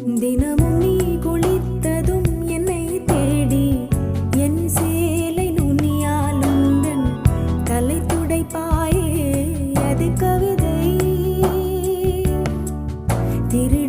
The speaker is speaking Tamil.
தினமும் நீ குளித்ததும் என்னை தேடி என் சேலை நுனியால் உந்தன் தலை துடைப்பாயே அது கவிதை திரு